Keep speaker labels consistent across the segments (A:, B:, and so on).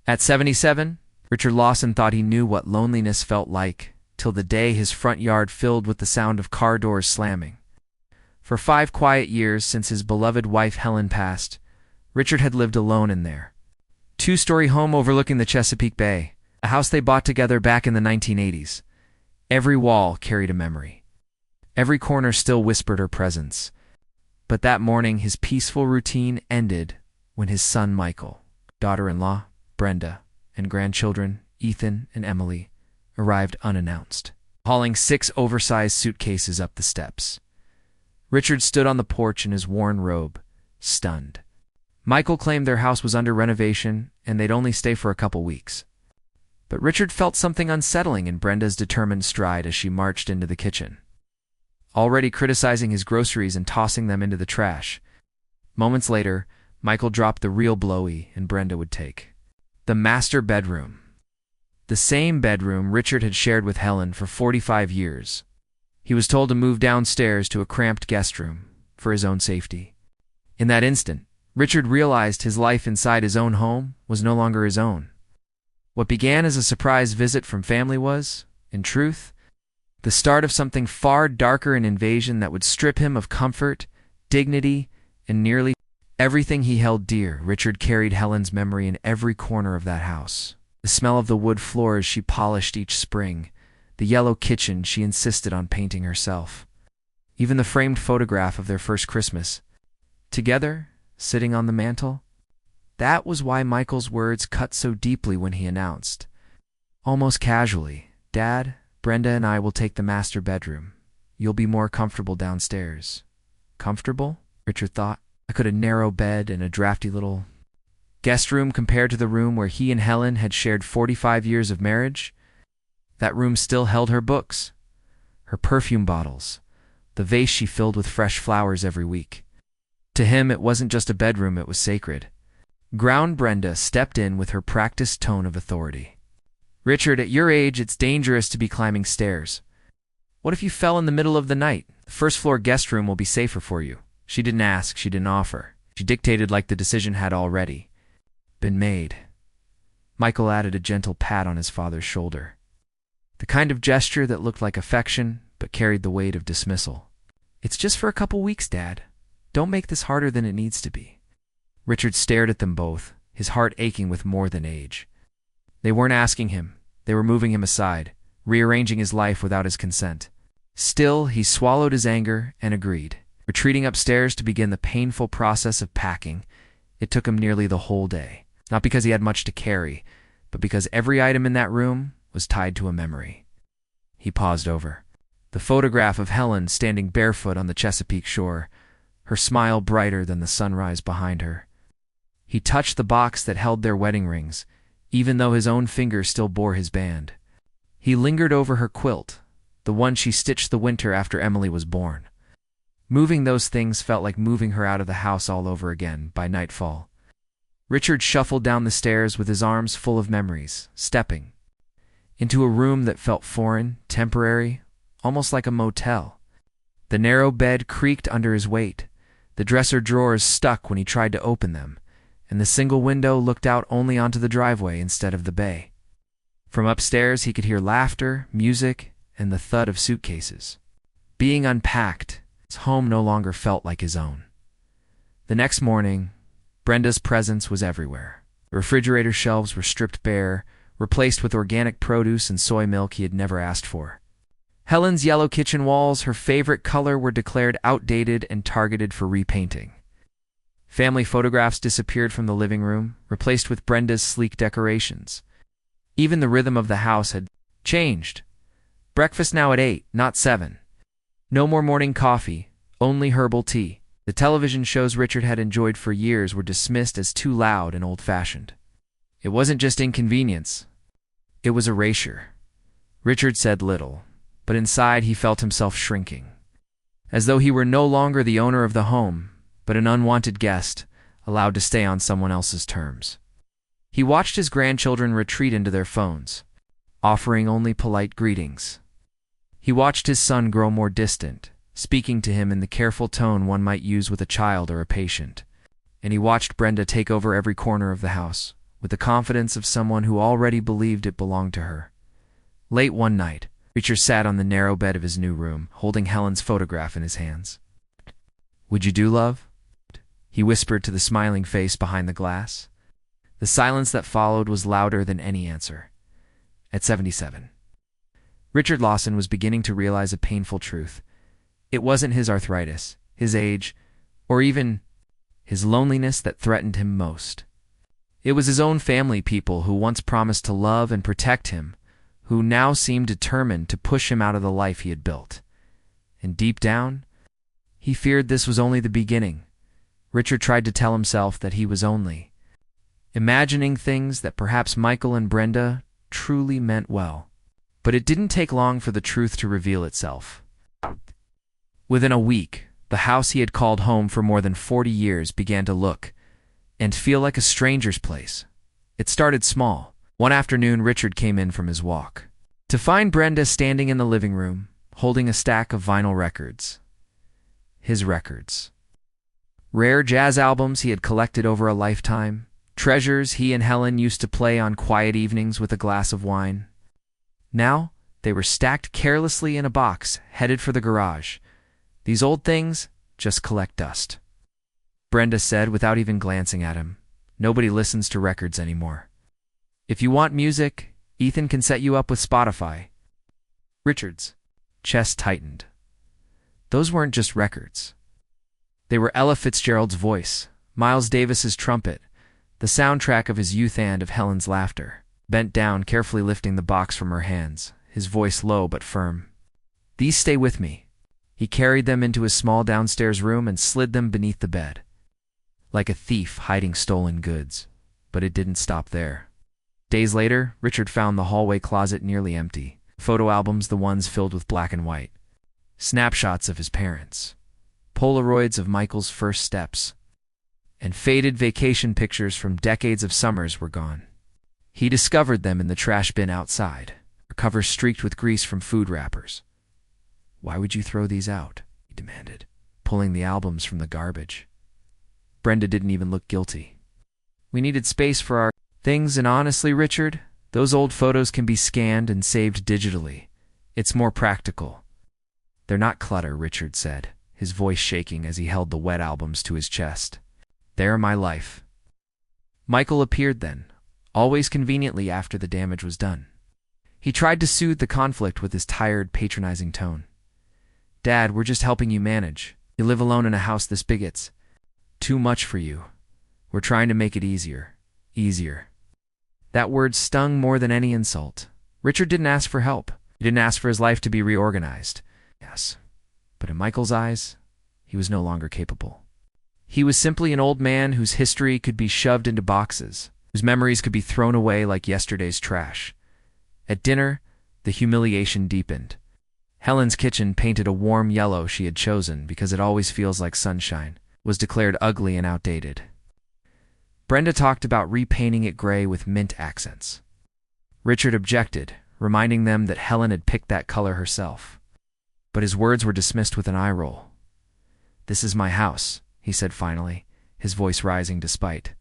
A: At 77, Richard Lawson thought he knew what loneliness felt like, till the day his front yard filled with the sound of car doors slamming. For 5 quiet years since his beloved wife Helen passed, Richard had lived alone in there. 2-story home overlooking the Chesapeake Bay, a house they bought together back in the 1980s. Every wall carried a memory. Every corner still whispered her presence. But that morning his peaceful routine ended when his son Michael, daughter-in-law Brenda, and grandchildren Ethan and Emily arrived unannounced, hauling 6 oversized suitcases up the steps. Richard stood on the porch in his worn robe, stunned. Michael claimed their house was under renovation and they'd only stay for a couple weeks. But Richard felt something unsettling in Brenda's determined stride as she marched into the kitchen, already criticizing his groceries and tossing them into the trash. Moments later, Michael dropped the real blowy and Brenda would take. The master bedroom. The same bedroom Richard had shared with Helen for 45 years. He was told to move downstairs to a cramped guest room for his own safety. In that instant, Richard realized his life inside his own home was no longer his own. What began as a surprise visit from family was, in truth, the start of something far darker, an invasion that would strip him of comfort, dignity, and nearly everything he held dear. Richard carried Helen's memory in every corner of that house. The smell of the wood floors she polished each spring, the yellow kitchen she insisted on painting herself, even the framed photograph of their first Christmas, together, sitting on the mantel. That was why Michael's words cut so deeply when he announced, almost casually, "Dad, Brenda and I will take the master bedroom. You'll be more comfortable downstairs." Comfortable? Richard thought. Like a narrow bed and a drafty little guest room compared to the room where he and Helen had shared 45 years of marriage. That room still held her books, her perfume bottles, the vase she filled with fresh flowers every week. To him, it wasn't just a bedroom, it was sacred. Ground Brenda stepped in with her practiced tone of authority. "Richard, at your age, it's dangerous to be climbing stairs. What if you fell in the middle of the night? The first-floor guest room will be safer for you." She didn't ask, she didn't offer. She dictated like the decision had already been made. Michael added a gentle pat on his father's shoulder, the kind of gesture that looked like affection but carried the weight of dismissal. "It's just for a couple weeks, Dad. Don't make this harder than it needs to be." Richard stared at them both, his heart aching with more than age. They weren't asking him, they were moving him aside, rearranging his life without his consent. Still, he swallowed his anger and agreed. Retreating upstairs to begin the painful process of packing, it took him nearly the whole day. Not because he had much to carry, but because every item in that room was tied to a memory. He paused over the photograph of Helen standing barefoot on the Chesapeake shore, her smile brighter than the sunrise behind her. He touched the box that held their wedding rings, even though his own fingers still bore his band. He lingered over her quilt, the one she stitched the winter after Emily was born. Moving those things felt like moving her out of the house all over again by nightfall. Richard shuffled down the stairs with his arms full of memories, stepping into a room that felt foreign, temporary, almost like a motel. The narrow bed creaked under his weight, the dresser drawers stuck when he tried to open them, and the single window looked out only onto the driveway instead of the bay. From upstairs he could hear laughter, music, and the thud of suitcases being unpacked. His home no longer felt like his own. The next morning, Brenda's presence was everywhere. The refrigerator shelves were stripped bare, replaced with organic produce and soy milk he had never asked for. Helen's yellow kitchen walls, her favorite color, were declared outdated and targeted for repainting. Family photographs disappeared from the living room, replaced with Brenda's sleek decorations. Even the rhythm of the house had changed. Breakfast now at 8, not 7. No more morning coffee, only herbal tea. The television shows Richard had enjoyed for years were dismissed as too loud and old-fashioned. It wasn't just inconvenience, it was erasure. Richard said little, but inside he felt himself shrinking, as though he were no longer the owner of the home, but an unwanted guest, allowed to stay on someone else's terms. He watched his grandchildren retreat into their phones, offering only polite greetings. He watched his son grow more distant, speaking to him in the careful tone one might use with a child or a patient. And he watched Brenda take over every corner of the house, with the confidence of someone who already believed it belonged to her. Late one night, Richard sat on the narrow bed of his new room, holding Helen's photograph in his hands. "Would you do, love?" he whispered to the smiling face behind the glass. The silence that followed was louder than any answer. At 77, Richard Lawson was beginning to realize a painful truth. It wasn't his arthritis, his age, or even his loneliness that threatened him most. It was his own family people who once promised to love and protect him, who now seemed determined to push him out of the life he had built. And deep down, he feared this was only the beginning. Richard tried to tell himself that he was only imagining things, that perhaps Michael and Brenda truly meant well. But it didn't take long for the truth to reveal itself. Within a week, the house he had called home for more than 40 years began to look and feel like a stranger's place. It started small. One afternoon, Richard came in from his walk to find Brenda standing in the living room, holding a stack of vinyl records. His records. Rare jazz albums he had collected over a lifetime, treasures he and Helen used to play on quiet evenings with a glass of wine. Now, they were stacked carelessly in a box, headed for the garage. "These old things just collect dust," Brenda said without even glancing at him. "Nobody listens to records anymore. If you want music, Ethan can set you up with Spotify." Richard's chest tightened. Those weren't just records. They were Ella Fitzgerald's voice, Miles Davis's trumpet, the soundtrack of his youth and of Helen's laughter. Bent down, carefully lifting the box from her hands, his voice low but firm. "These stay with me." He carried them into his small downstairs room and slid them beneath the bed, like a thief hiding stolen goods. But it didn't stop there. Days later, Richard found the hallway closet nearly empty. Photo albums, the ones filled with black and white. Snapshots of his parents. Polaroids of Michael's first steps. And faded vacation pictures from decades of summers were gone. He discovered them in the trash bin outside, a cover streaked with grease from food wrappers. "Why would you throw these out?" he demanded, pulling the albums from the garbage. Brenda didn't even look guilty. "We needed space for our things, and honestly, Richard, those old photos can be scanned and saved digitally. It's more practical." "They're not clutter," Richard said, his voice shaking as he held the wet albums to his chest. "They're my life." Michael appeared then, always conveniently after the damage was done. He tried to soothe the conflict with his tired, patronizing tone. "Dad, we're just helping you manage. You live alone in a house this big. It's too much for you. We're trying to make it easier. Easier." That word stung more than any insult. Richard didn't ask for help. He didn't ask for his life to be reorganized. Yes, but in Michael's eyes, he was no longer capable. He was simply an old man whose history could be shoved into boxes, whose memories could be thrown away like yesterday's trash. At dinner, the humiliation deepened. Helen's kitchen, painted a warm yellow she had chosen because it always feels like sunshine, was declared ugly and outdated. Brenda talked about repainting it gray with mint accents. Richard objected, reminding them that Helen had picked that color herself. But his words were dismissed with an eye roll. "This is my house," he said finally, his voice rising despite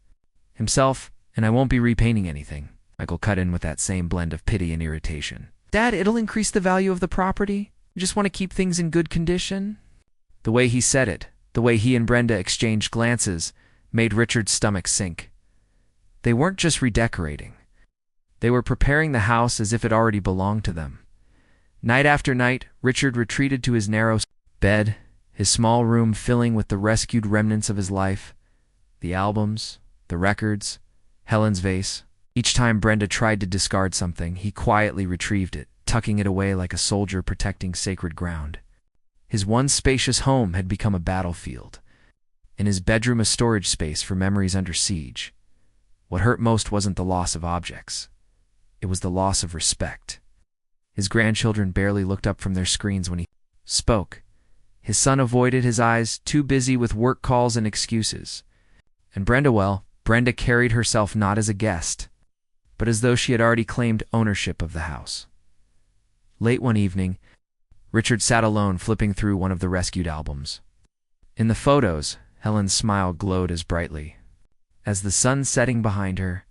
A: himself, "and I won't be repainting anything." Michael cut in with that same blend of pity and irritation. "Dad, it'll increase the value of the property. We just want to keep things in good condition." The way he said it, the way he and Brenda exchanged glances, made Richard's stomach sink. They weren't just redecorating. They were preparing the house as if it already belonged to them. Night after night, Richard retreated to his narrow bed, his small room filling with the rescued remnants of his life, the albums, the records, Helen's vase. Each time Brenda tried to discard something, he quietly retrieved it, tucking it away like a soldier protecting sacred ground. His once spacious home had become a battlefield, and his bedroom a storage space for memories under siege. What hurt most wasn't the loss of objects. It was the loss of respect. His grandchildren barely looked up from their screens when he spoke. His son avoided his eyes, too busy with work calls and excuses. And Brenda carried herself not as a guest, but as though she had already claimed ownership of the house. Late one evening, Richard sat alone flipping through one of the rescued albums. In the photos, Helen's smile glowed as brightly as the sun setting behind her,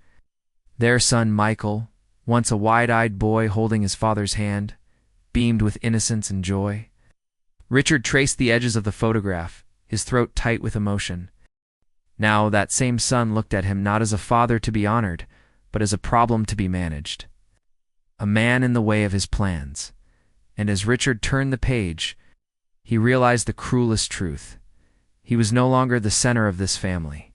A: Their son Michael, once a wide-eyed boy holding his father's hand, beamed with innocence and joy. Richard traced the edges of the photograph, his throat tight with emotion. Now that same son looked at him not as a father to be honored, but as a problem to be managed. A man in the way of his plans. And as Richard turned the page, he realized the cruelest truth. He was no longer the center of this family.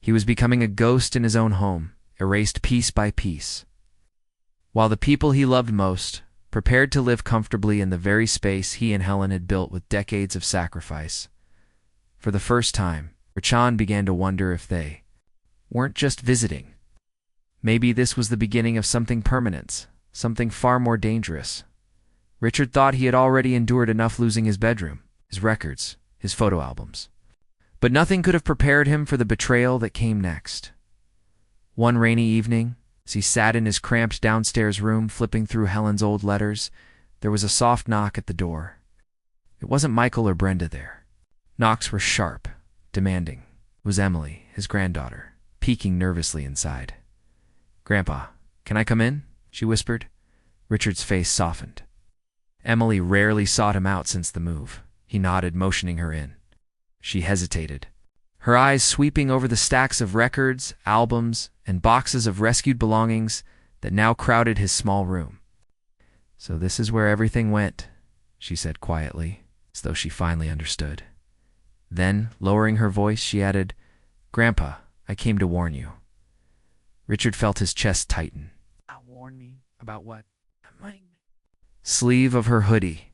A: He was becoming a ghost in his own home, erased piece by piece. While the people he loved most, prepared to live comfortably in the very space he and Helen had built with decades of sacrifice. For the first time, Richard began to wonder if they weren't just visiting. Maybe this was the beginning of something permanent, something far more dangerous. Richard thought he had already endured enough losing his bedroom, his records, his photo albums. But nothing could have prepared him for the betrayal that came next. One rainy evening, as he sat in his cramped downstairs room flipping through Helen's old letters, there was a soft knock at the door. It wasn't Michael or Brenda there. Knocks were sharp, demanding. It was Emily, his granddaughter, peeking nervously inside. "Grandpa, can I come in?" she whispered. Richard's face softened. Emily rarely sought him out since the move. He nodded, motioning her in. She hesitated, her eyes sweeping over the stacks of records, albums, and boxes of rescued belongings that now crowded his small room. "So this is where everything went," she said quietly, as though she finally understood. Then, lowering her voice, she added, "Grandpa, I came to warn you." Richard felt his chest tighten. "Warn me? About what?" Sleeve of her hoodie.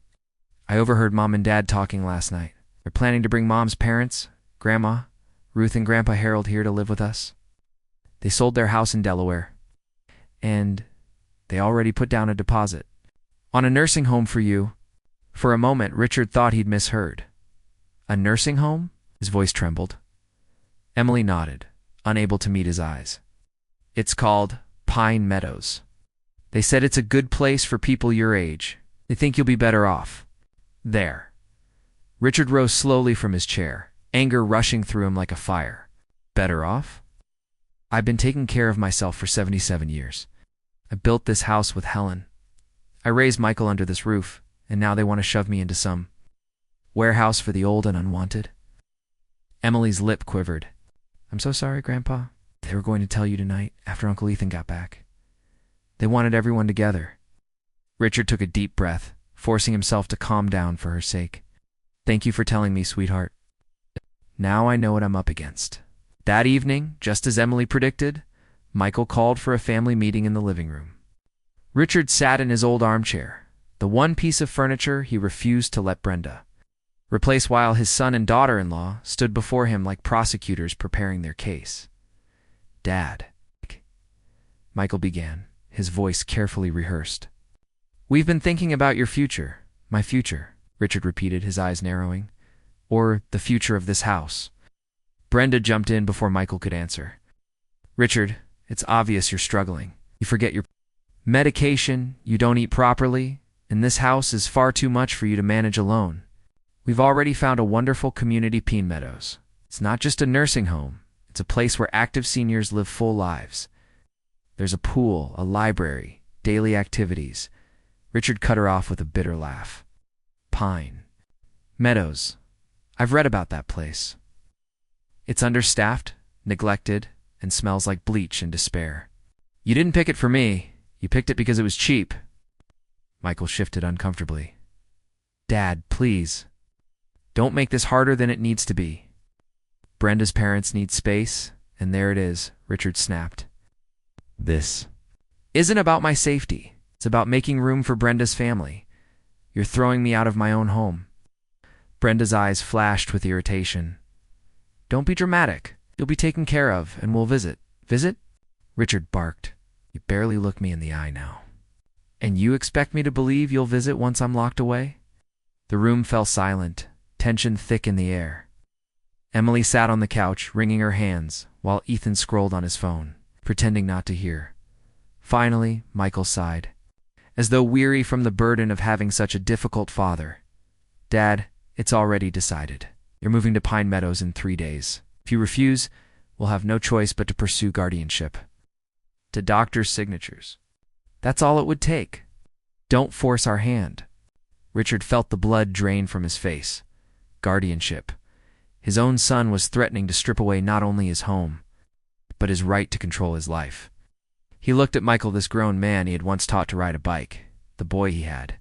A: "I overheard Mom and Dad talking last night. They're planning to bring Mom's parents, Grandma, Ruth and Grandpa Harold here to live with us. They sold their house in Delaware. And they already put down a deposit. On a nursing home for you." For a moment, Richard thought he'd misheard. "A nursing home?" His voice trembled. Emily nodded, unable to meet his eyes. "It's called Pine Meadows. They said it's a good place for people your age. They think you'll be better off there." Richard rose slowly from his chair, anger rushing through him like a fire. "Better off? I've been taking care of myself for 77 years. I built this house with Helen. I raised Michael under this roof, and now they want to shove me into some warehouse for the old and unwanted." Emily's lip quivered. "I'm so sorry, Grandpa. They were going to tell you tonight, after Uncle Ethan got back. They wanted everyone together." Richard took a deep breath, forcing himself to calm down for her sake. "Thank you for telling me, sweetheart. Now I know what I'm up against." That evening, just as Emily predicted, Michael called for a family meeting in the living room. Richard sat in his old armchair, the one piece of furniture he refused to let Brenda replace, while his son and daughter-in-law stood before him like prosecutors preparing their case. "Dad," Michael began, his voice carefully rehearsed. "We've been thinking about your future." "My future," Richard repeated, his eyes narrowing. "Or the future of this house." Brenda jumped in before Michael could answer. "Richard, it's obvious you're struggling. You forget your medication, you don't eat properly, and this house is far too much for you to manage alone. We've already found a wonderful community, Pine Meadows. It's not just a nursing home. It's a place where active seniors live full lives. There's a pool, a library, daily activities." Richard cut her off with a bitter laugh. "Pine Meadows. I've read about that place. It's understaffed, neglected, and smells like bleach and despair. You didn't pick it for me. You picked it because it was cheap." Michael shifted uncomfortably. "Dad, please. Don't make this harder than it needs to be. Brenda's parents need space, and there it is," Richard snapped. "This isn't about my safety. It's about making room for Brenda's family. You're throwing me out of my own home." Brenda's eyes flashed with irritation. "Don't be dramatic. You'll be taken care of, and we'll visit." "Visit?" Richard barked. "You barely look me in the eye now. And you expect me to believe you'll visit once I'm locked away?" The room fell silent, tension thick in the air. Emily sat on the couch, wringing her hands, while Ethan scrolled on his phone, pretending not to hear. Finally, Michael sighed, as though weary from the burden of having such a difficult father. "Dad, it's already decided. You're moving to Pine Meadows in 3 days. If you refuse, we'll have no choice but to pursue guardianship." to doctors' signatures. That's all it would take. Don't force our hand. Richard felt the blood drain from his face. Guardianship. His own son was threatening to strip away not only his home, but his right to control his life. He looked at Michael, this grown man he had once taught to ride a bike, the boy he had.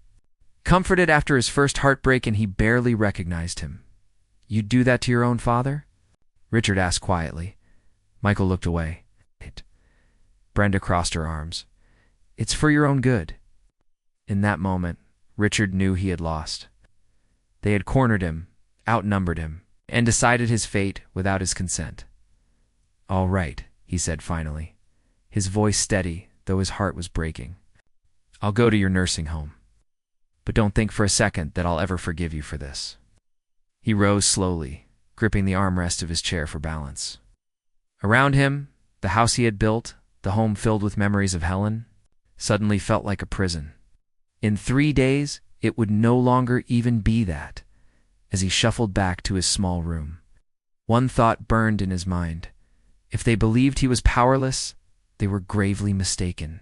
A: Comforted after his first heartbreak, and he barely recognized him. "You'd do that to your own father?" Richard asked quietly. Michael looked away. Brenda crossed her arms. "It's for your own good." In that moment, Richard knew he had lost. They had cornered him, outnumbered him, and decided his fate without his consent. "All right," he said finally, his voice steady, though his heart was breaking. "I'll go to your nursing home. But don't think for a second that I'll ever forgive you for this." He rose slowly, gripping the armrest of his chair for balance. Around him, the house he had built, the home filled with memories of Helen, suddenly felt like a prison. In 3 days, it would no longer even be that. As he shuffled back to his small room, one thought burned in his mind. If they believed he was powerless, they were gravely mistaken.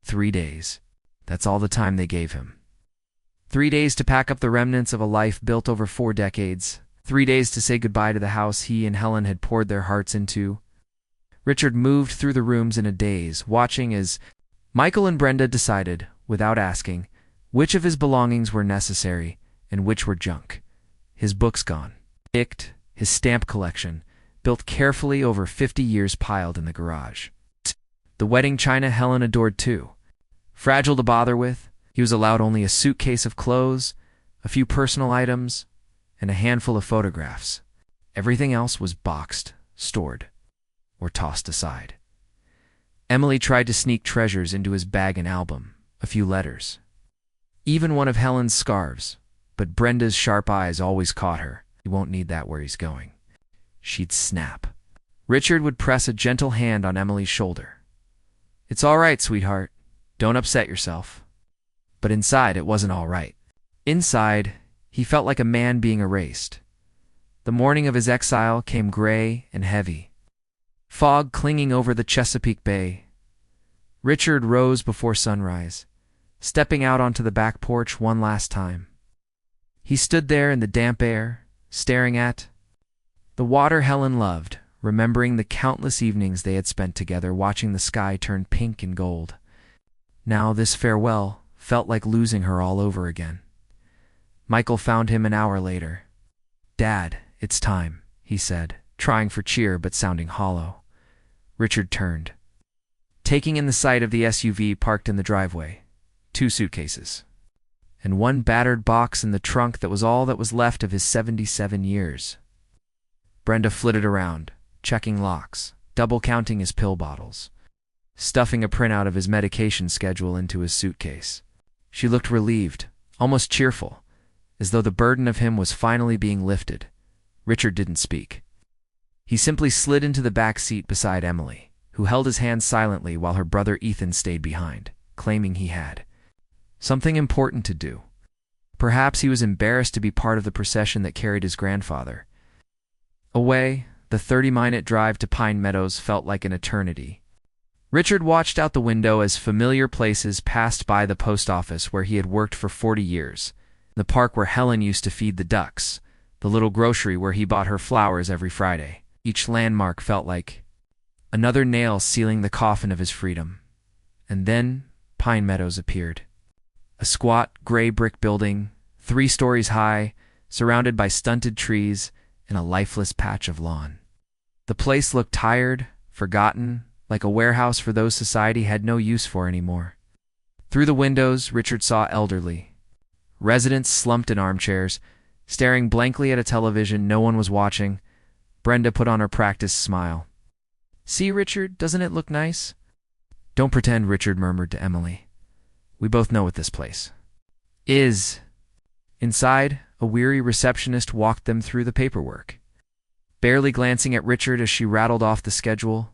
A: 3 days. That's all the time they gave him. 3 days to pack up the remnants of a life built over 4 decades. 3 days to say goodbye to the house he and Helen had poured their hearts into. Richard moved through the rooms in a daze, watching as Michael and Brenda decided, without asking, which of his belongings were necessary and which were junk. His books gone. His stamp collection, built carefully over 50 years, piled in the garage. The wedding china Helen adored too. Fragile to bother with, he was allowed only a suitcase of clothes, a few personal items, and a handful of photographs. Everything else was boxed, stored, or tossed aside. Emily tried to sneak treasures into his bag and album, a few letters. Even one of Helen's scarves, but Brenda's sharp eyes always caught her. "He won't need that where he's going." She'd snap. Richard would press a gentle hand on Emily's shoulder. "It's all right, sweetheart. Don't upset yourself." But inside, it wasn't all right. Inside, he felt like a man being erased. The morning of his exile came gray and heavy, fog clinging over the Chesapeake Bay. Richard rose before sunrise, stepping out onto the back porch one last time. He stood there in the damp air, staring at the water Helen loved, remembering the countless evenings they had spent together watching the sky turn pink and gold. Now this farewell felt like losing her all over again. Michael found him an hour later. "Dad, it's time," he said, trying for cheer but sounding hollow. Richard turned, taking in the sight of the SUV parked in the driveway, 2 suitcases, and one battered box in the trunk that was all that was left of his 77 years. Brenda flitted around, checking locks, double-counting his pill bottles, stuffing a printout of his medication schedule into his suitcase. She looked relieved, almost cheerful, as though the burden of him was finally being lifted. Richard didn't speak. He simply slid into the back seat beside Emily, who held his hand silently while her brother Ethan stayed behind, claiming he had something important to do. Perhaps he was embarrassed to be part of the procession that carried his grandfather. Away, the 30-minute drive to Pine Meadows felt like an eternity. Richard watched out the window as familiar places passed by: the post office where he had worked for 40 years, the park where Helen used to feed the ducks, the little grocery where he bought her flowers every Friday. Each landmark felt like another nail sealing the coffin of his freedom. And then Pine Meadows appeared. A squat, gray brick building, 3 stories high, surrounded by stunted trees and a lifeless patch of lawn. The place looked tired, forgotten, like a warehouse for those society had no use for anymore. Through the windows, Richard saw elderly residents slumped in armchairs, staring blankly at a television no one was watching. Brenda put on her practiced smile. "See, Richard, doesn't it look nice?" "Don't pretend," Richard murmured to Emily. "We both know what this place is." Inside, a weary receptionist walked them through the paperwork, barely glancing at Richard as she rattled off the schedule.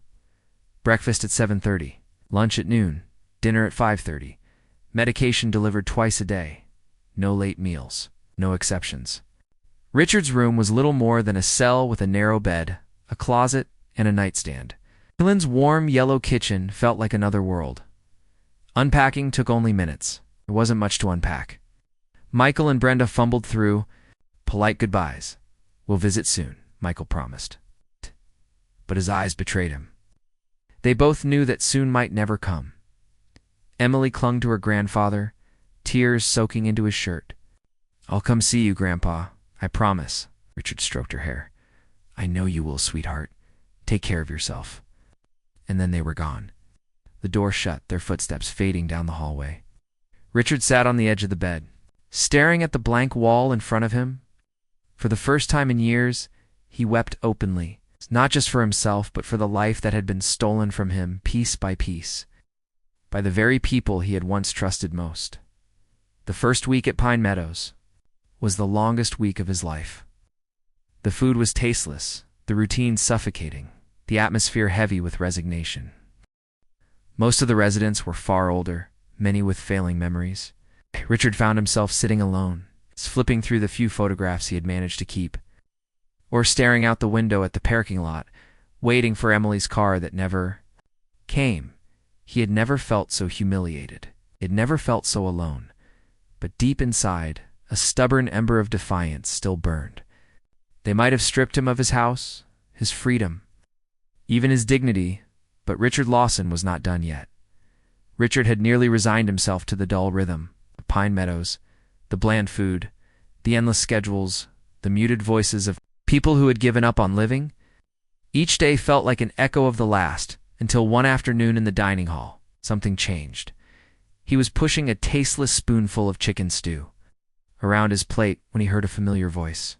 A: Breakfast at 7:30, lunch at noon, dinner at 5:30, medication delivered twice a day, no late meals, no exceptions. Richard's room was little more than a cell with a narrow bed, a closet, and a nightstand. Helen's warm yellow kitchen felt like another world. Unpacking yellow kitchen felt like another world. Unpacking took only minutes. There wasn't much to unpack. Michael and Brenda fumbled through polite goodbyes. "We'll visit soon," Michael promised. But his eyes betrayed him. They both knew that soon might never come. Emily clung to her grandfather, tears soaking into his shirt. "I'll come see you, Grandpa, I promise." Richard stroked her hair. "I know you will, sweetheart. Take care of yourself." And then they were gone. The door shut, their footsteps fading down the hallway. Richard sat on the edge of the bed, staring at the blank wall in front of him. For the first time in years, he wept openly, not just for himself, but for the life that had been stolen from him piece by piece, by the very people he had once trusted most. The first week at Pine Meadows was the longest week of his life. The food was tasteless, the routine suffocating, the atmosphere heavy with resignation. Most of the residents were far older, many with failing memories. Richard found himself sitting alone, flipping through the few photographs he had managed to keep, or staring out the window at the parking lot, waiting for Emily's car that never came. He had never felt so humiliated. He had never felt so alone. But deep inside, a stubborn ember of defiance still burned. They might have stripped him of his house, his freedom, even his dignity, but Richard Lawson was not done yet. Richard had nearly resigned himself to the dull rhythm, the Pine Meadows, the bland food, the endless schedules, the muted voices of people who had given up on living. Each day felt like an echo of the last, until one afternoon in the dining hall, something changed. He was pushing a tasteless spoonful of chicken stew around his plate when he heard a familiar voice.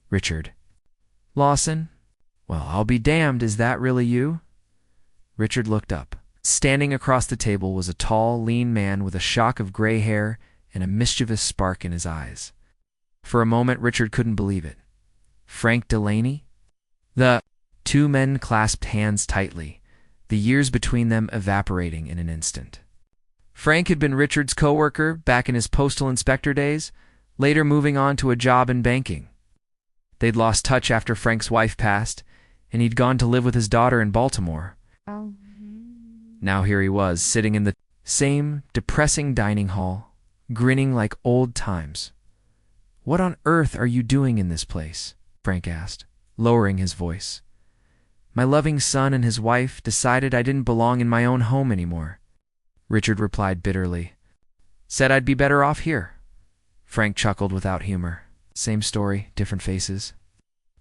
A: "Richard." "Lawson? Well, I'll be damned, is that really you?" Richard looked up. Standing across the table was a tall, lean man with a shock of gray hair and a mischievous spark in his eyes. For a moment, Richard couldn't believe it. Frank Delaney? The two men clasped hands tightly, the years between them evaporating in an instant. Frank had been Richard's co-worker back in his postal inspector days, later moving on to a job in banking. They'd lost touch after Frank's wife passed, and he'd gone to live with his daughter in Baltimore. Now here he was, sitting in the same depressing dining hall, grinning like old times. "What on earth are you doing in this place?" Frank asked, lowering his voice. "My loving son and his wife decided I didn't belong in my own home anymore," Richard replied bitterly. "Said I'd be better off here." Frank chuckled without humor. "Same story, different faces.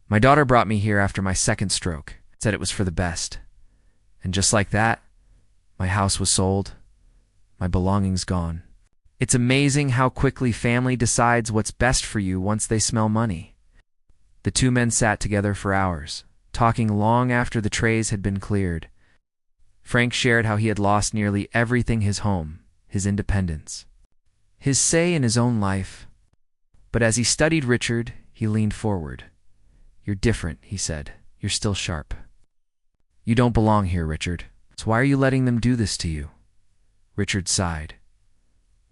A: My daughter brought me here after my second stroke, said it was for the best. And just like that, my house was sold, my belongings gone. It's amazing how quickly family decides what's best for you once they smell money." The two men sat together for hours, talking long after the trays had been cleared. Frank shared how he had lost nearly everything: his home, his independence, his say in his own life. But as he studied Richard, he leaned forward. "You're different," he said. "You're still sharp. You don't belong here, Richard. So why are you letting them do this to you?" Richard sighed.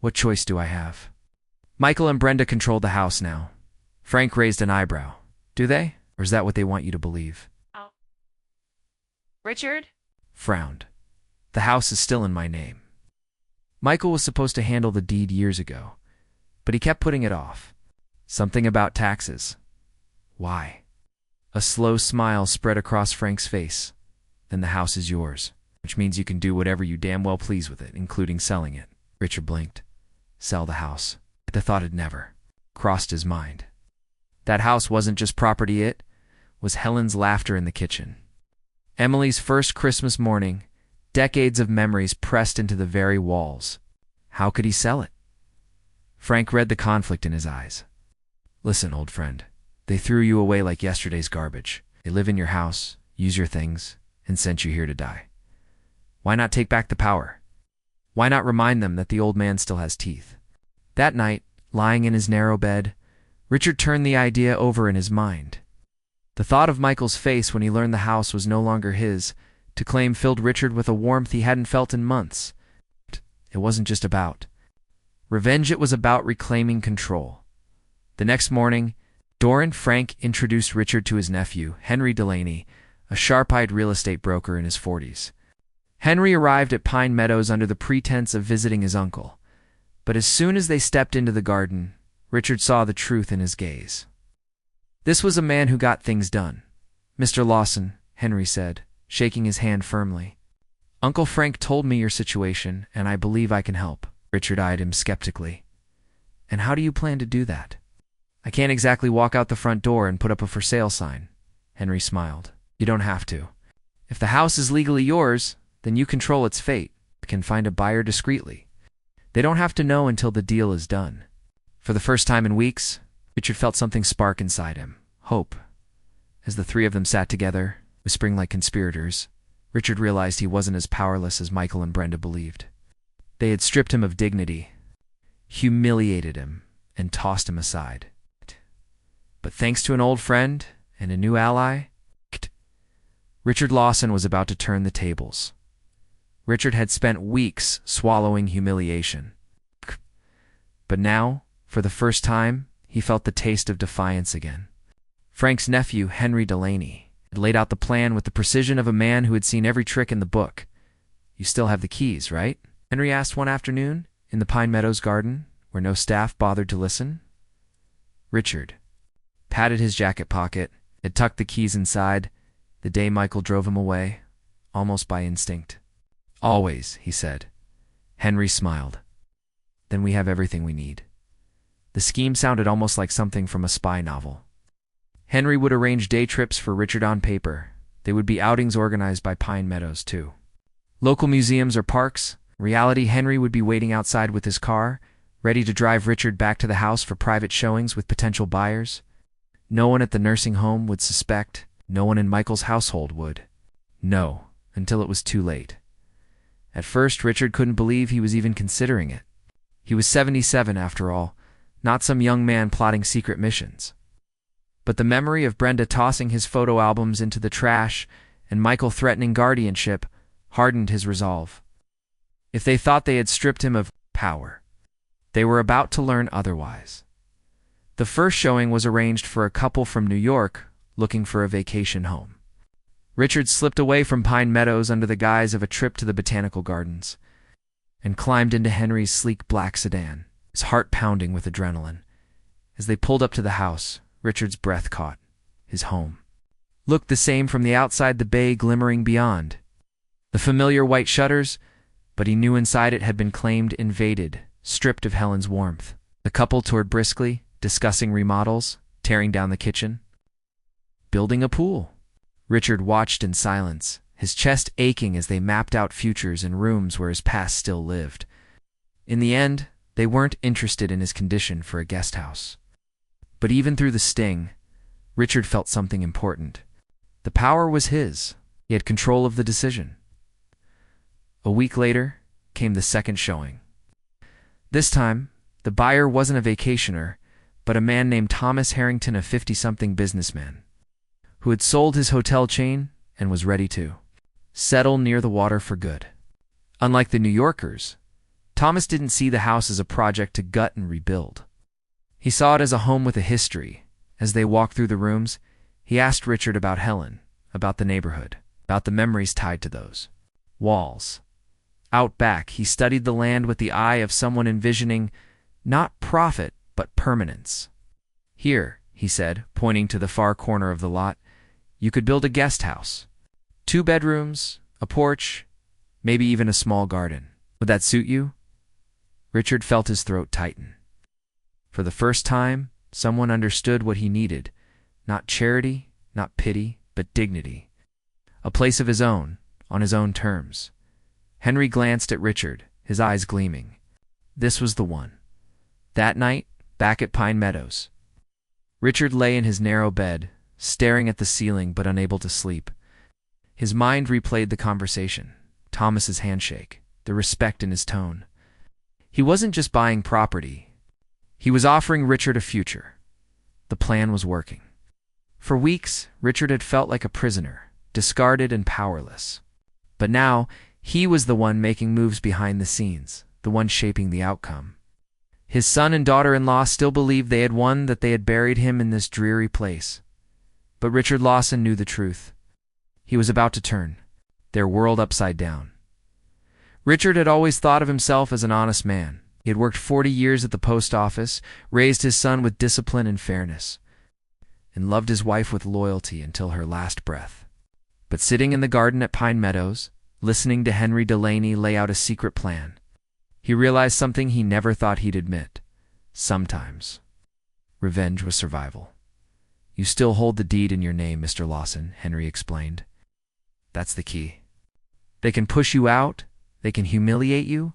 A: "What choice do I have?" Michael and Brenda controlled the house now. Frank raised an eyebrow. "Do they? Or is that what they want you to believe?"
B: Richard?
A: Frowned. "The house is still in my name." Michael was supposed to handle the deed years ago, but he kept putting it off. Something about taxes. Why? A slow smile spread across Frank's face. "Then the house is yours, which means you can do whatever you damn well please with it, including selling it." Richard blinked. Sell the house. The thought had never crossed his mind. That house wasn't just property, it was Helen's laughter in the kitchen, Emily's first Christmas morning, decades of memories pressed into the very walls. How could he sell it? Frank read the conflict in his eyes. "Listen, old friend, they threw you away like yesterday's garbage. They live in your house, use your things, and sent you here to die. Why not take back the power? Why not remind them that the old man still has teeth?" That night, lying in his narrow bed, Richard turned the idea over in his mind. The thought of Michael's face when he learned the house was no longer his to claim filled Richard with a warmth he hadn't felt in months. It wasn't just about revenge, it was about reclaiming control. The next morning, Frank introduced Richard to his nephew, Henry Delaney, a sharp-eyed real estate broker in his 40s. Henry arrived at Pine Meadows under the pretense of visiting his uncle, but as soon as they stepped into the garden, Richard saw the truth in his gaze. This was a man who got things done. "Mr. Lawson," Henry said, shaking his hand firmly. "Uncle Frank told me your situation, and I believe I can help." Richard eyed him skeptically. "And how do you plan to do that?" "I can't exactly walk out the front door and put up a for sale sign," Henry smiled. "You don't have to. If the house is legally yours, then you control its fate. You can find a buyer discreetly. They don't have to know until the deal is done." For the first time in weeks, Richard felt something spark inside him, hope. As the three of them sat together, whispering like conspirators, Richard realized he wasn't as powerless as Michael and Brenda believed. They had stripped him of dignity, humiliated him, and tossed him aside. But thanks to an old friend and a new ally, Richard Lawson was about to turn the tables. Richard had spent weeks swallowing humiliation. But now, for the first time, he felt the taste of defiance again. Frank's nephew, Henry Delaney, had laid out the plan with the precision of a man who had seen every trick in the book. "You still have the keys, right?" Henry asked one afternoon, in the Pine Meadows garden, where no staff bothered to listen. Richard patted his jacket pocket, had tucked the keys inside, the day Michael drove him away, almost by instinct. "Always," he said. Henry smiled. "Then we have everything we need." The scheme sounded almost like something from a spy novel. Henry would arrange day trips for Richard on paper. They would be outings organized by Pine Meadows, too. Local museums or parks. In reality, Henry would be waiting outside with his car, ready to drive Richard back to the house for private showings with potential buyers. No one at the nursing home would suspect. No one in Michael's household would. No, until it was too late. At first, Richard couldn't believe he was even considering it. He was 77 after all, not some young man plotting secret missions. But the memory of Brenda tossing his photo albums into the trash and Michael threatening guardianship hardened his resolve. If they thought they had stripped him of power, they were about to learn otherwise. The first showing was arranged for a couple from New York looking for a vacation home. Richard slipped away from Pine Meadows under the guise of a trip to the botanical gardens and climbed into Henry's sleek black sedan, his heart pounding with adrenaline. As they pulled up to the house, Richard's breath caught. His home looked the same from the outside, the bay glimmering beyond. The familiar white shutters, but he knew inside it had been claimed, invaded, stripped of Helen's warmth. The couple toured briskly, discussing remodels, tearing down the kitchen, building a pool. Richard watched in silence, his chest aching as they mapped out futures and rooms where his past still lived. In the end, they weren't interested in his condition for a guest house. But even through the sting, Richard felt something important. The power was his. He had control of the decision. A week later came the second showing. This time, the buyer wasn't a vacationer, but a man named Thomas Harrington, a 50-something businessman, who had sold his hotel chain and was ready to settle near the water for good. Unlike the New Yorkers, Thomas didn't see the house as a project to gut and rebuild. He saw it as a home with a history. As they walked through the rooms, he asked Richard about Helen, about the neighborhood, about the memories tied to those walls. Out back, he studied the land with the eye of someone envisioning not profit, but permanence. "Here," he said, pointing to the far corner of the lot, "you could build a guest house. 2 bedrooms, a porch, maybe even a small garden. Would that suit you?" Richard felt his throat tighten. For the first time, someone understood what he needed. Not charity, not pity, but dignity. A place of his own, on his own terms. Henry glanced at Richard, his eyes gleaming. This was the one. That night, back at Pine Meadows, Richard lay in his narrow bed, staring at the ceiling but unable to sleep. His mind replayed the conversation, Thomas's handshake, the respect in his tone. He wasn't just buying property. He was offering Richard a future. The plan was working. For weeks, Richard had felt like a prisoner, discarded and powerless. But now, he was the one making moves behind the scenes, the one shaping the outcome. His son and daughter-in-law still believed they had won, that they had buried him in this dreary place. But Richard Lawson knew the truth. he was about to turn their world upside down. Richard had always thought of himself as an honest man. He had worked 40 years at the post office, raised his son with discipline and fairness, and loved his wife with loyalty until her last breath. But sitting in the garden at Pine Meadows, listening to Henry Delaney lay out a secret plan, he realized something he never thought he'd admit. Sometimes revenge was survival. "You still hold the deed in your name, Mr. Lawson," Henry explained. "That's the key. They can push you out, they can humiliate you,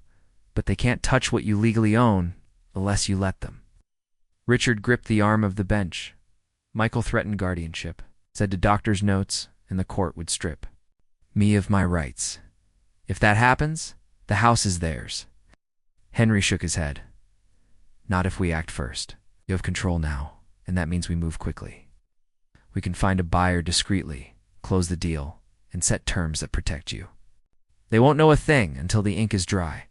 A: but they can't touch what you legally own unless you let them." Richard gripped the arm of the bench. Michael threatened guardianship, said to doctor's notes, and the court would strip me of my rights. If that happens, the house is theirs. Henry shook his head. "Not if we act first. You have control now, and that means we move quickly. We can find a buyer discreetly, close the deal, and set terms that protect you. They won't know a thing until the ink is dry."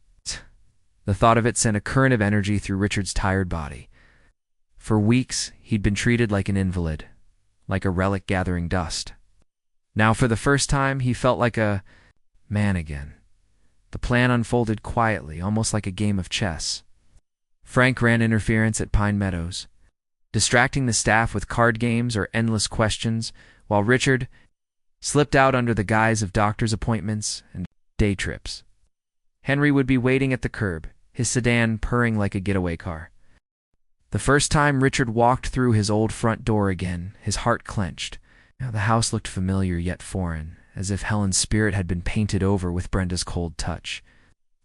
A: The thought of it sent a current of energy through Richard's tired body. For weeks, he'd been treated like an invalid, like a relic gathering dust. Now, for the first time, he felt like a man again. The plan unfolded quietly, almost like a game of chess. Frank ran interference at Pine Meadows, distracting the staff with card games or endless questions, while Richard slipped out under the guise of doctor's appointments and day trips. Henry would be waiting at the curb, his sedan purring like a getaway car. The first time Richard walked through his old front door again, his heart clenched. Now the house looked familiar yet foreign, as if Helen's spirit had been painted over with Brenda's cold touch.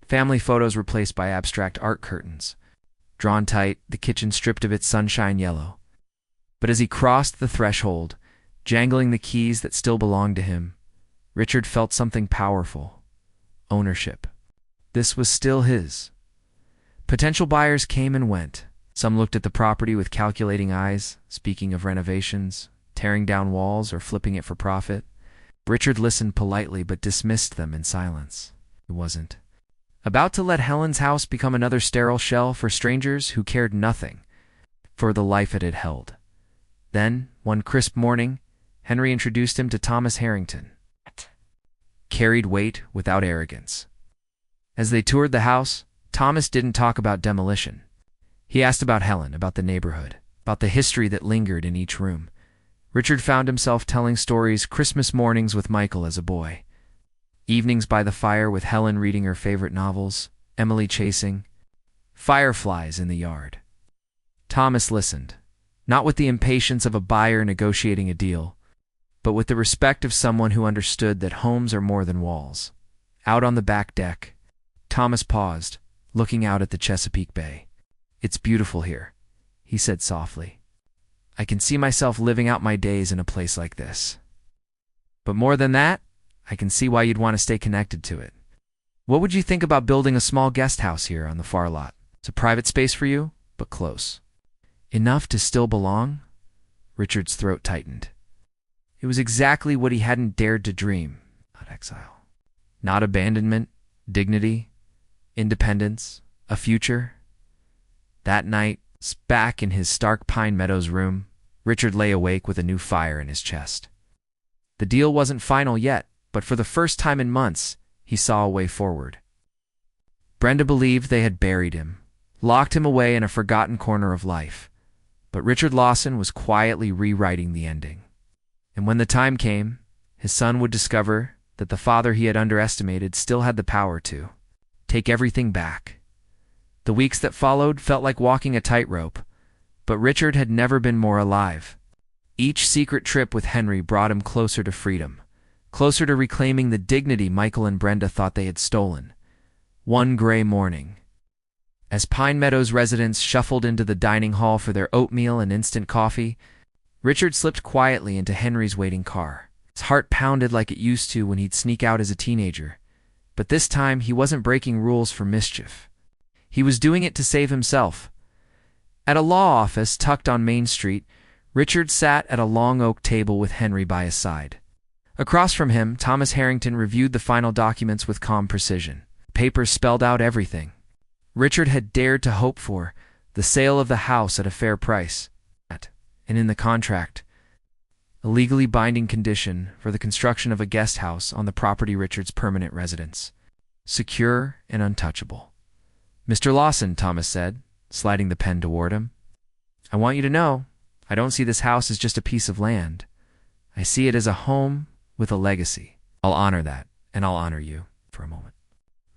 A: Family photos replaced by abstract art curtains. Drawn tight, the kitchen stripped of its sunshine yellow. But as he crossed the threshold, jangling the keys that still belonged to him, Richard felt something powerful. Ownership. This was still his. Potential buyers came and went. Some looked at the property with calculating eyes, speaking of renovations, tearing down walls, or flipping it for profit. Richard listened politely but dismissed them in silence. He wasn't about to let Helen's house become another sterile shell for strangers who cared nothing for the life it had held. Then, one crisp morning, Henry introduced him to Thomas Harrington. Carried weight without arrogance. As they toured the house, Thomas didn't talk about demolition. He asked about Helen, about the neighborhood, about the history that lingered in each room. Richard found himself telling stories Christmas mornings with Michael as a boy, evenings by the fire with Helen reading her favorite novels, Emily chasing fireflies in the yard. Thomas listened, not with the impatience of a buyer negotiating a deal, but with the respect of someone who understood that homes are more than walls. Out on the back deck, Thomas paused, looking out at the Chesapeake Bay. "It's beautiful here," he said softly. "I can see myself living out my days in a place like this. But more than that, I can see why you'd want to stay connected to it. What would you think about building a small guest house here on the far lot? It's a private space for you, but close. Enough to still belong?" Richard's throat tightened. It was exactly what he hadn't dared to dream. Not exile. Not abandonment, dignity, independence, a future. That night, back in his stark Pine Meadows room, Richard lay awake with a new fire in his chest. The deal wasn't final yet, but for the first time in months, he saw a way forward. Brenda believed they had buried him, locked him away in a forgotten corner of life, but Richard Lawson was quietly rewriting the ending. And when the time came, his son would discover that the father he had underestimated still had the power to take everything back. The weeks that followed felt like walking a tightrope, but Richard had never been more alive. Each secret trip with Henry brought him closer to freedom, closer to reclaiming the dignity Michael and Brenda thought they had stolen. One gray morning, as Pine Meadows residents shuffled into the dining hall for their oatmeal and instant coffee, Richard slipped quietly into Henry's waiting car. His heart pounded like it used to when he'd sneak out as a teenager, but this time he wasn't breaking rules for mischief. He was doing it to save himself. At a law office tucked on Main Street, Richard sat at a long oak table with Henry by his side. Across from him, Thomas Harrington reviewed the final documents with calm precision. Papers spelled out everything Richard had dared to hope for: the sale of the house at a fair price, and in the contract, a legally binding condition for the construction of a guest house on the property Richard's permanent residence. Secure and untouchable. "Mr. Lawson," Thomas said, sliding the pen toward him, "I want you to know, I don't see this house as just a piece of land. I see it as a home with a legacy. I'll honor that, and I'll honor you for a moment."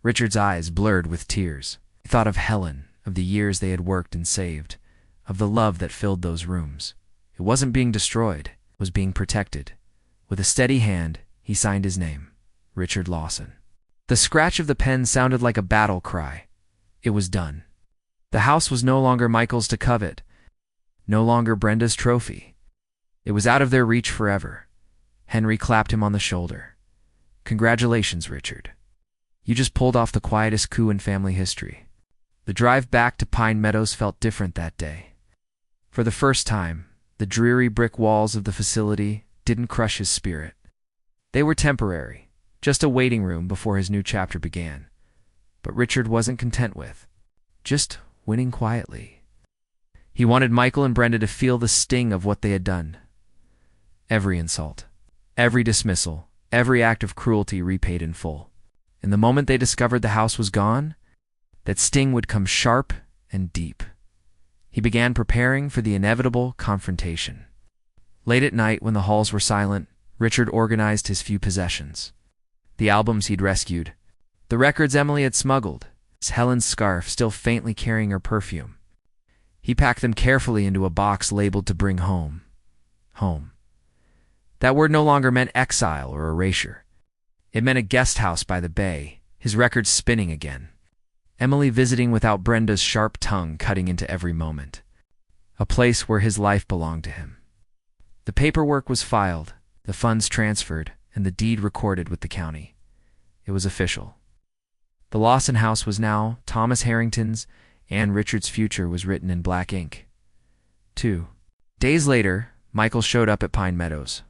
A: Richard's eyes blurred with tears. He thought of Helen, of the years they had worked and saved, of the love that filled those rooms. It wasn't being destroyed, it was being protected. With a steady hand, he signed his name, Richard Lawson. The scratch of the pen sounded like a battle cry. It was done. The house was no longer Michael's to covet, no longer Brenda's trophy. It was out of their reach forever. Henry clapped him on the shoulder. "Congratulations, Richard. You just pulled off the quietest coup in family history." The drive back to Pine Meadows felt different that day. For the first time, the dreary brick walls of the facility didn't crush his spirit. They were temporary, just a waiting room before his new chapter began. But Richard wasn't content with just winning quietly. He wanted Michael and Brenda to feel the sting of what they had done. Every insult, every dismissal, every act of cruelty repaid in full. And the moment they discovered the house was gone, that sting would come sharp and deep. He began preparing for the inevitable confrontation. Late at night, when the halls were silent, Richard organized his few possessions. The albums he'd rescued, the records Emily had smuggled, Helen's scarf still faintly carrying her perfume. He packed them carefully into a box labeled to bring home. Home. That word no longer meant exile or erasure. It meant a guest house by the bay, his records spinning again. Emily visiting without Brenda's sharp tongue cutting into every moment. A place where his life belonged to him. The paperwork was filed, the funds transferred, and the deed recorded with the county. It was official. The Lawson house was now Thomas Harrington's, and Richard's future was written in black ink. 2 days later, Michael showed up at Pine Meadows.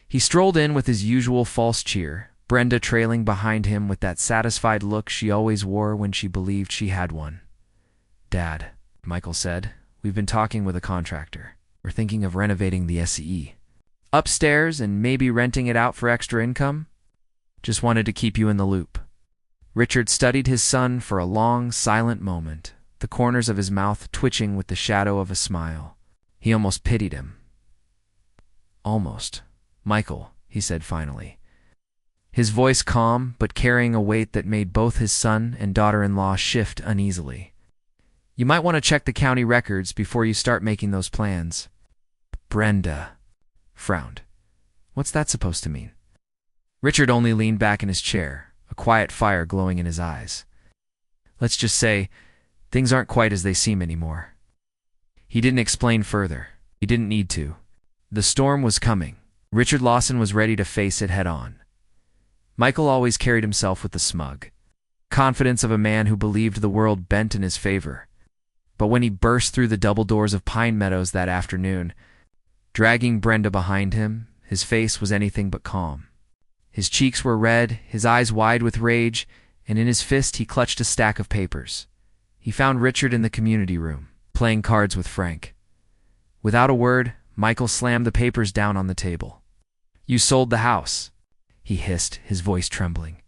A: He strolled in with his usual false cheer, Brenda trailing behind him with that satisfied look she always wore when she believed she had one. "Dad," Michael said, "we've been talking with a contractor. We're thinking of renovating the SCE. Upstairs and maybe renting it out for extra income. Just wanted to keep you in the loop." Richard studied his son for a long, silent moment, the corners of his mouth twitching with the shadow of a smile. He almost pitied him. "Almost. Michael," he said finally. His voice calm, but carrying a weight that made both his son and daughter-in-law shift uneasily. "You might want to check the county records before you start making those plans." Brenda frowned. "What's that supposed to mean?" Richard only leaned back in his chair, a quiet fire glowing in his eyes. "Let's just say, things aren't quite as they seem anymore." He didn't explain further. He didn't need to. The storm was coming. Richard Lawson was ready to face it head-on. Michael always carried himself with the smug confidence of a man who believed the world bent in his favor. But when he burst through the double doors of Pine Meadows that afternoon, dragging Brenda behind him, his face was anything but calm. His cheeks were red, his eyes wide with rage, and in his fist he clutched a stack of papers. He found Richard in the community room, playing cards with Frank. Without a word, Michael slammed the papers down on the table. "You sold the house," he hissed, his voice trembling.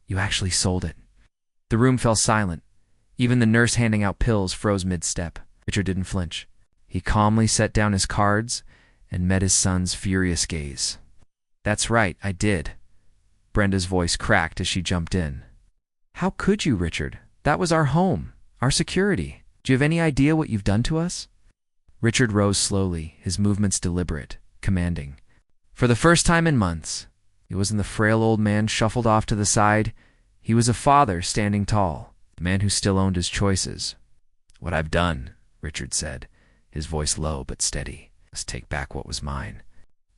A: "You actually sold it." The room fell silent. Even the nurse handing out pills froze mid-step. Richard didn't flinch. He calmly set down his cards and met his son's furious gaze. "That's right, I did." Brenda's voice cracked as she jumped in. "How could you, Richard? That was our home, our security. Do you have any idea what you've done to us?" Richard rose slowly, his movements deliberate, commanding. For the first time in months, it wasn't the frail old man shuffled off to the side. He was a father standing tall, a man who still owned his choices. "What I've done," Richard said, his voice low but steady, "is take back what was mine.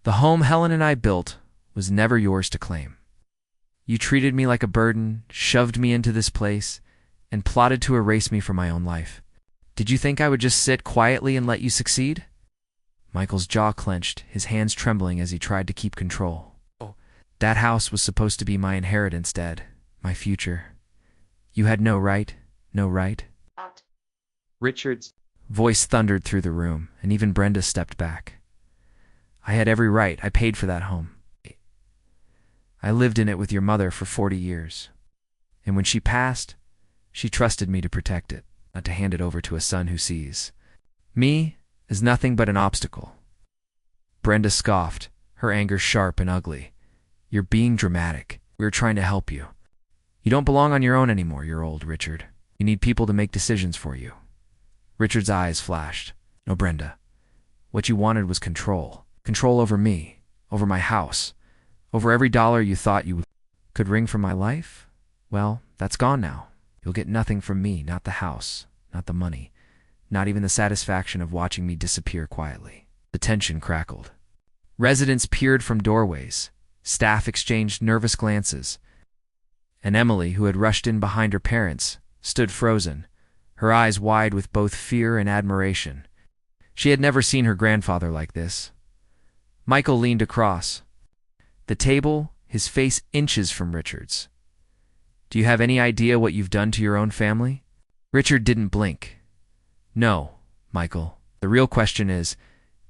A: The home Helen and I built was never yours to claim. You treated me like a burden, shoved me into this place, and plotted to erase me from my own life. Did you think I would just sit quietly and let you succeed?" Michael's jaw clenched, his hands trembling as he tried to keep control. "That house was supposed to be my inheritance, Dad, my future. You had no right, no right." Richard's voice thundered through the room, and even Brenda stepped back. I had every right. I paid for that home. I lived in it with your mother for 40 years. And when she passed, she trusted me to protect it, not to hand it over to a son who sees me as nothing but an obstacle. Brenda scoffed, her anger sharp and ugly. You're being dramatic. We were trying to help you. You don't belong on your own anymore. You're old, Richard. You need people to make decisions for you. Richard's eyes flashed. No, Brenda. What you wanted was control. Control over me, over my house, over every dollar you thought you could wring from my life. Well, that's gone now. You'll get nothing from me, not the house, not the money, not even the satisfaction of watching me disappear quietly. The tension crackled. Residents peered from doorways. Staff exchanged nervous glances. And Emily, who had rushed in behind her parents, stood frozen, her eyes wide with both fear and admiration. She had never seen her grandfather like this. Michael leaned across the table, his face inches from Richard's. Do you have any idea what you've done to your own family? Richard didn't blink. No, Michael. The real question is,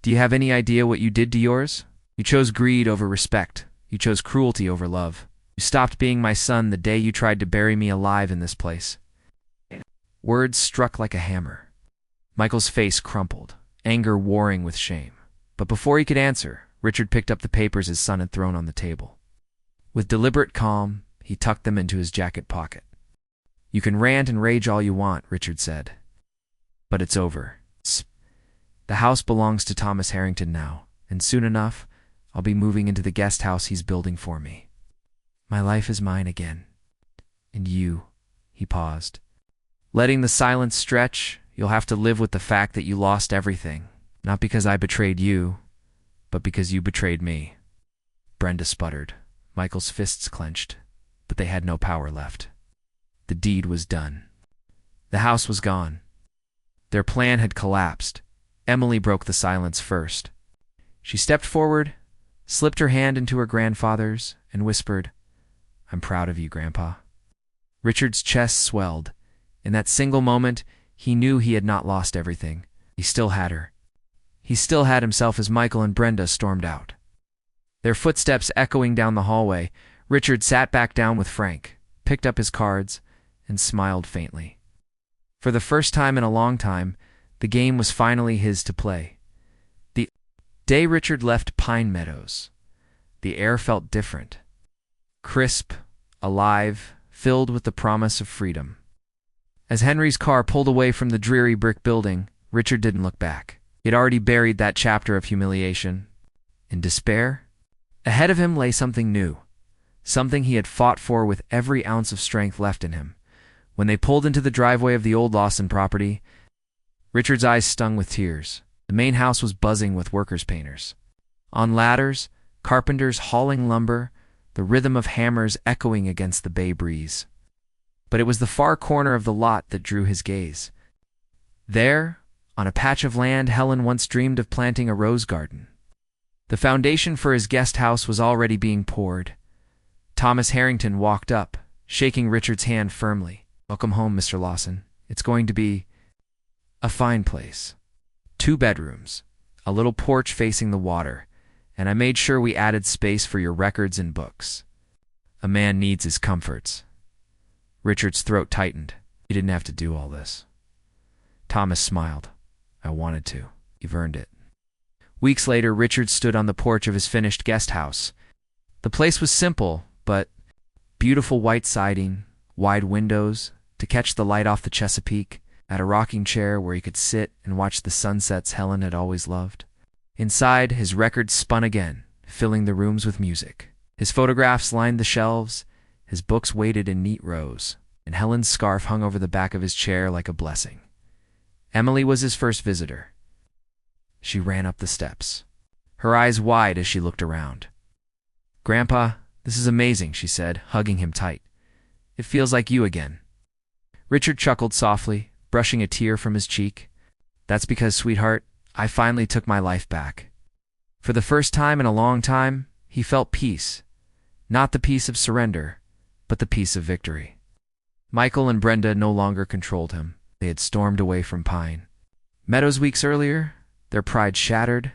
A: do you have any idea what you did to yours? You chose greed over respect. You chose cruelty over love. You stopped being my son the day you tried to bury me alive in this place. Words struck like a hammer. Michael's face crumpled, anger warring with shame. But before he could answer, Richard picked up the papers his son had thrown on the table. With deliberate calm, he tucked them into his jacket pocket. You can rant and rage all you want, Richard said. But it's over. The house belongs to Thomas Harrington now, and soon enough, I'll be moving into the guest house he's building for me. My life is mine again. And you, he paused. Letting the silence stretch, you'll have to live with the fact that you lost everything. Not because I betrayed you, but because you betrayed me. Brenda sputtered. Michael's fists clenched, but they had no power left. The deed was done. The house was gone. Their plan had collapsed. Emily broke the silence first. She stepped forward, slipped her hand into her grandfather's, and whispered, I'm proud of you, Grandpa. Richard's chest swelled. In that single moment, he knew he had not lost everything. He still had her. He still had himself as Michael and Brenda stormed out. Their footsteps echoing down the hallway, Richard sat back down with Frank, picked up his cards, and smiled faintly. For the first time in a long time, the game was finally his to play. The day Richard left Pine Meadows, the air felt different. Crisp, alive, filled with the promise of freedom. As Henry's car pulled away from the dreary brick building, Richard didn't look back. He had already buried that chapter of humiliation. In despair, ahead of him lay something new, something he had fought for with every ounce of strength left in him. When they pulled into the driveway of the old Lawson property, Richard's eyes stung with tears. The main house was buzzing with workers' painters. On ladders, carpenters hauling lumber, the rhythm of hammers echoing against the bay breeze. But it was the far corner of the lot that drew his gaze. There, on a patch of land Helen once dreamed of planting a rose garden. The foundation for his guest house was already being poured. Thomas Harrington walked up, shaking Richard's hand firmly. Welcome home, Mr. Lawson. It's going to be a fine place. 2 bedrooms, a little porch facing the water, and I made sure we added space for your records and books. A man needs his comforts. Richard's throat tightened. He didn't have to do all this. Thomas smiled. I wanted to. You've earned it. Weeks later, Richard stood on the porch of his finished guest house. The place was simple, but beautiful white siding, wide windows to catch the light off the Chesapeake, at a rocking chair where he could sit and watch the sunsets Helen had always loved. Inside, his records spun again, filling the rooms with music. His photographs lined the shelves, his books waited in neat rows, and Helen's scarf hung over the back of his chair like a blessing. Emily was his first visitor. She ran up the steps, her eyes wide as she looked around. Grandpa, this is amazing, she said, hugging him tight. It feels like you again. Richard chuckled softly, brushing a tear from his cheek. That's because, sweetheart, I finally took my life back. For the first time in a long time, he felt peace. Not the peace of surrender, but the peace of victory. Michael and Brenda no longer controlled him. They had stormed away from Pine Meadows weeks earlier, their pride shattered,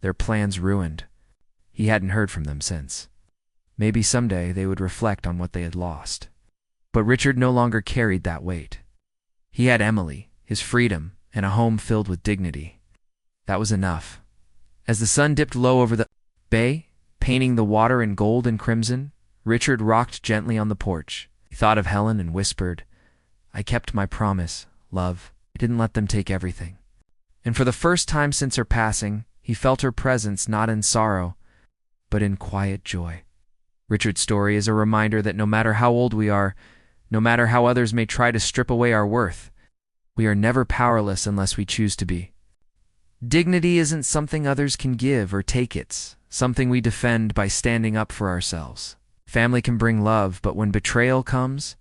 A: their plans ruined. He hadn't heard from them since. Maybe someday they would reflect on what they had lost. But Richard no longer carried that weight. He had Emily, his freedom, and a home filled with dignity. That was enough. As the sun dipped low over the bay, painting the water in gold and crimson, Richard rocked gently on the porch. He thought of Helen and whispered, "I kept my promise, love. I didn't let them take everything." And for the first time since her passing, he felt her presence not in sorrow, but in quiet joy. Richard's story is a reminder that no matter how old we are, no matter how others may try to strip away our worth, we are never powerless unless we choose to be. Dignity isn't something others can give or take, it's something we defend by standing up for ourselves. Family can bring love, but when betrayal comes,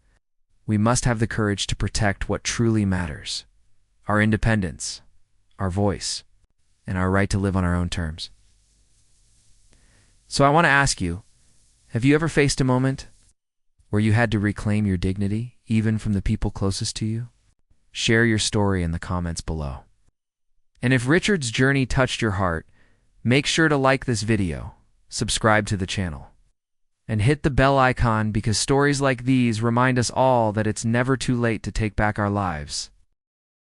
A: we must have the courage to protect what truly matters: our independence, our voice, and our right to live on our own terms. So I want to ask you, have you ever faced a moment where you had to reclaim your dignity, even from the people closest to you? Share your story in the comments below. And if Richard's journey touched your heart, make sure to like this video, subscribe to the channel, and hit the bell icon, because stories like these remind us all that it's never too late to take back our lives.